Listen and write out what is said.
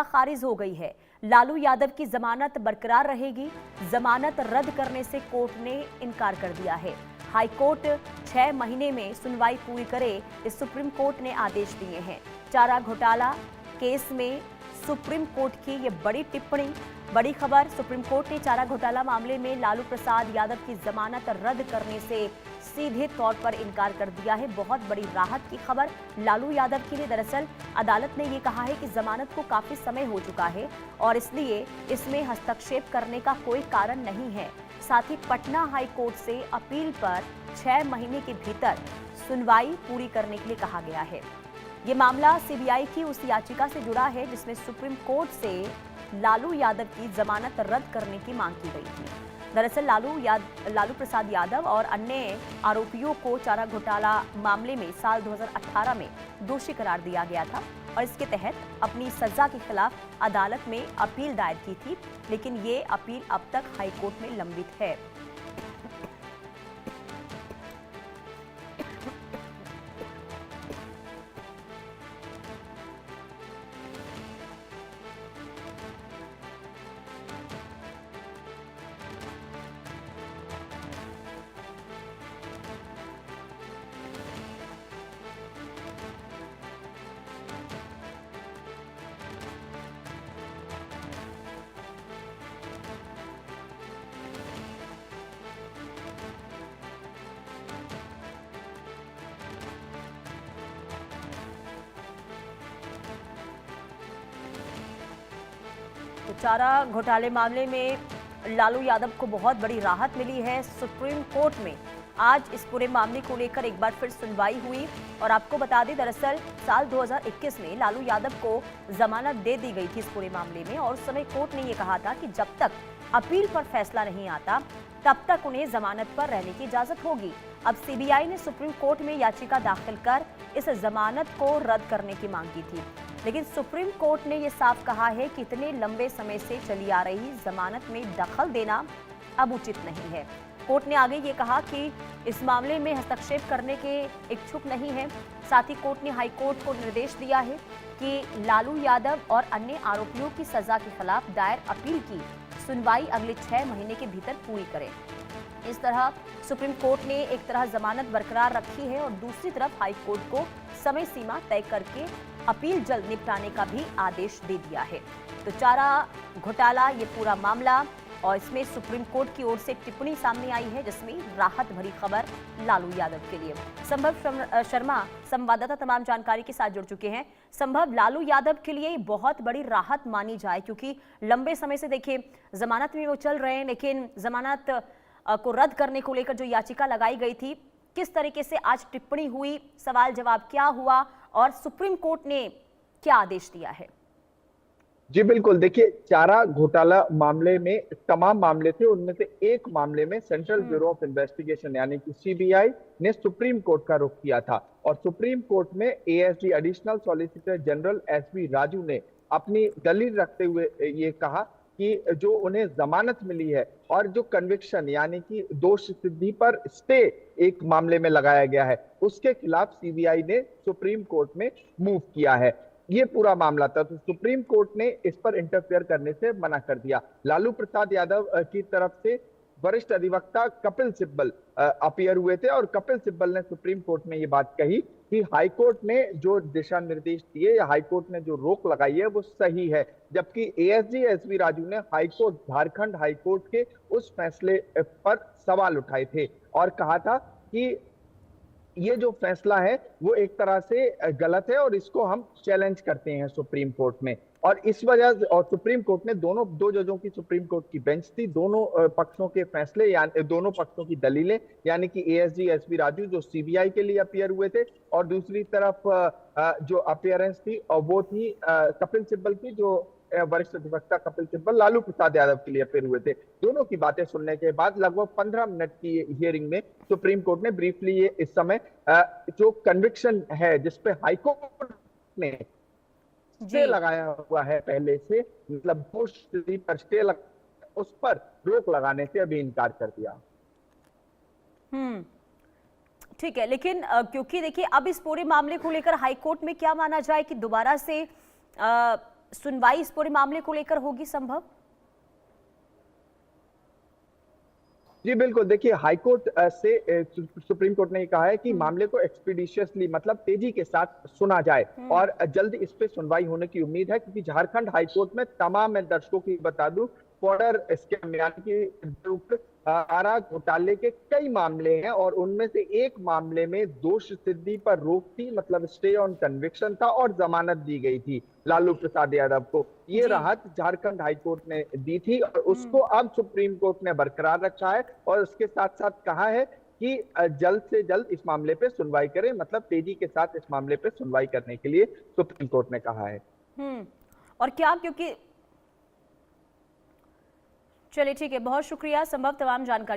खारिज हो गई है। लालू यादव की जमानत बरकरार रहेगी। जमानत रद्द करने से कोर्ट ने इनकार कर दिया है। हाई कोर्ट 6 महीने में सुनवाई पूरी करे, इस सुप्रीम कोर्ट ने आदेश दिए हैं। चारा घोटाला केस में सुप्रीम कोर्ट की ये बड़ी टिप्पणी, बड़ी खबर। सुप्रीम कोर्ट ने चारा घोटाला मामले में लालू प्रसाद यादव की जमानत रद्द करने से सीधे तौर पर इनकार कर दिया है। बहुत बड़ी राहत की खबर लालू यादव के लिए। दरअसल अदालत ने ये कहा है कि जमानत को काफी समय हो चुका है और इसलिए इसमें हस्तक्षेप करने का कोई कारण नहीं है। साथ ही पटना हाई कोर्ट से अपील पर 6 महीने के भीतर सुनवाई पूरी करने के लिए कहा गया है। ये मामला सीबीआई की उस याचिका से जुड़ा है जिसमें सुप्रीम कोर्ट से लालू यादव की जमानत रद्द करने की मांग की गई थी। दरअसल लालू प्रसाद यादव और अन्य आरोपियों को चारा घोटाला मामले में साल 2018 में दोषी करार दिया गया था और इसके तहत अपनी सजा के खिलाफ अदालत में अपील दायर की थी, लेकिन ये अपील अब तक हाईकोर्ट में लंबित है। तो चारा घोटाले मामले में लालू यादव को बहुत बड़ी राहत मिली है। सुप्रीम कोर्ट में आज इस पूरे मामले को लेकर एक बार फिर सुनवाई हुई और आपको बता दें, दरअसल साल 2021 में लालू यादव को जमानत दे दी गई थी इस पूरे मामले में और उस समय कोर्ट ने यह कहा था कि जब तक अपील पर फैसला नहीं आता तब तक उन्हें जमानत पर रहने की इजाजत होगी। अब सीबीआई ने सुप्रीम कोर्ट में याचिका दाखिल कर इस जमानत को रद्द करने की मांग की थी, लेकिन सुप्रीम कोर्ट ने यह साफ कहा है कि इतने लंबे समय से चली आ रही जमानत में दखल देना अब उचित नहीं है। कोर्ट ने आगे ये कहा कि इस मामले में हस्तक्षेप करने के इच्छुक नहीं है। साथ ही कोर्ट ने हाई कोर्ट को निर्देश दिया है कि लालू यादव और अन्य आरोपियों की सजा के खिलाफ दायर अपील की सुनवाई अगले 6 महीने के भीतर पूरी करें। इस तरह सुप्रीम कोर्ट ने एक तरह जमानत बरकरार रखी है और दूसरी तरफ हाई कोर्ट को समय सीमा तय करके अपील जल्द निपटाने का भी आदेश दे दिया है। तो चारा घोटाला ये पूरा मामला और इसमें सुप्रीम कोर्ट की ओर से टिप्पणी सामने आई है जिसमें राहत भरी खबर लालू यादव के लिए। संभव शर्मा संवाददाता तमाम जानकारी के साथ जुड़ चुके हैं। संभव, लालू यादव के लिए बहुत बड़ी राहत मानी जाए क्योंकि लंबे समय से देखिए जमानत में वो चल रहे हैं, लेकिन जमानत को रद्द करने को लेकर जो याचिका लगाई गई थी, किस तरीके से आज टिप्पणी हुई, सवाल जवाब क्या हुआ और सुप्रीम कोर्ट ने क्या आदेश दिया है? जी बिल्कुल, देखिए चारा घोटाला मामले में तमाम मामले थे, उनमें से एक मामले में सेंट्रल ब्यूरो ऑफ इन्वेस्टिगेशन यानी कि सीबीआई ने सुप्रीम कोर्ट का रुख किया था और सुप्रीम कोर्ट में ASD additional solicitor general SV Raju ने अपनी दलील रखते हुए ये कहा कि जो उन्हें जमानत मिली है और जो कन्विक्शन यानी कि दोष सिद्धि पर स्टे एक मामले में लगाया गया है, उसके खिलाफ सीबीआई ने सुप्रीम कोर्ट में मूव किया है। ये पूरा मामला था, तो सुप्रीम कोर्ट ने इस पर इंटरफेयर करने से मना कर दिया। लालू प्रसाद यादव की तरफ से वरिष्ठ अधिवक्ता कपिल सिब्बल अपीयर हुए थे और कपिल सिब्बल ने सुप्रीम कोर्ट में ये बात कही कि हाईकोर्ट ने जो दिशा निर्देश दिए या हाईकोर्ट ने जो रोक लगाई है वो सही है, जबकि एएसजी एसवी राजू ने हाईकोर्ट झारखंड हाईकोर्ट के उस फैसले पर सवाल उठाए थे और कहा था कि ये जो फैसला है वो एक तरह से गलत है और इसको हम चैलेंज करते हैं सुप्रीम कोर्ट में। और इस वजह और सुप्रीम कोर्ट ने दो जजों की सुप्रीम कोर्ट की बेंच थी, दोनों पक्षों के फैसले यानी दोनों पक्षों की दलीलें यानी कि एएसजी एसवी राजू जो सीबीआई के लिए अपीयर हुए थे और दूसरी तरफ जो अपीयरेंस थी और वो थी कपिल सिब्बल की, जो वरिष्ठ अधिवक्ता कपिल सिब्बल लालू प्रसाद यादव के लिए अपीयर हुए थे। दोनों की बातें सुनने के बाद लगभग 15 मिनट की हियरिंग में सुप्रीम कोर्ट ने ब्रीफली ये इस समय जो कन्विक्शन है जिसपे हाईकोर्ट ने स्टे लगाया हुआ है पहले से, मतलब पर स्टे उस पर रोक लगाने से अभी इनकार कर दिया। ठीक है, लेकिन क्योंकि देखिए अब इस पूरे मामले को लेकर हाईकोर्ट में क्या माना जाए कि दोबारा से सुनवाई इस पूरे मामले को लेकर होगी संभव? जी बिल्कुल, देखिए हाईकोर्ट से सुप्रीम कोर्ट ने कहा है कि मामले को एक्सपीडिशियसली मतलब तेजी के साथ सुना जाए और जल्द इस पे सुनवाई होने की उम्मीद है, क्योंकि झारखंड हाईकोर्ट में तमाम, मैं दर्शकों की बता दूं, बॉर्डर स्कैम यानी कि आरा घोटाले के कई मामले हैं और उनमें से एक मामले में दोष सिद्धि पर रोक थी, मतलब स्टे ऑन कन्विक्शन था और जमानत दी गई थी लालू प्रसाद यादव को। ये जी। राहत झारखंड हाईकोर्ट ने दी थी और उसको अब सुप्रीम कोर्ट ने बरकरार रखा है और उसके साथ साथ कहा है कि जल्द से जल्द इस मामले पे सुनवाई करें, मतलब तेजी के साथ इस मामले पे सुनवाई करने के लिए सुप्रीम कोर्ट ने कहा है। और क्या, क्योंकि चलिए ठीक है, बहुत शुक्रिया संभव तमाम जानकारी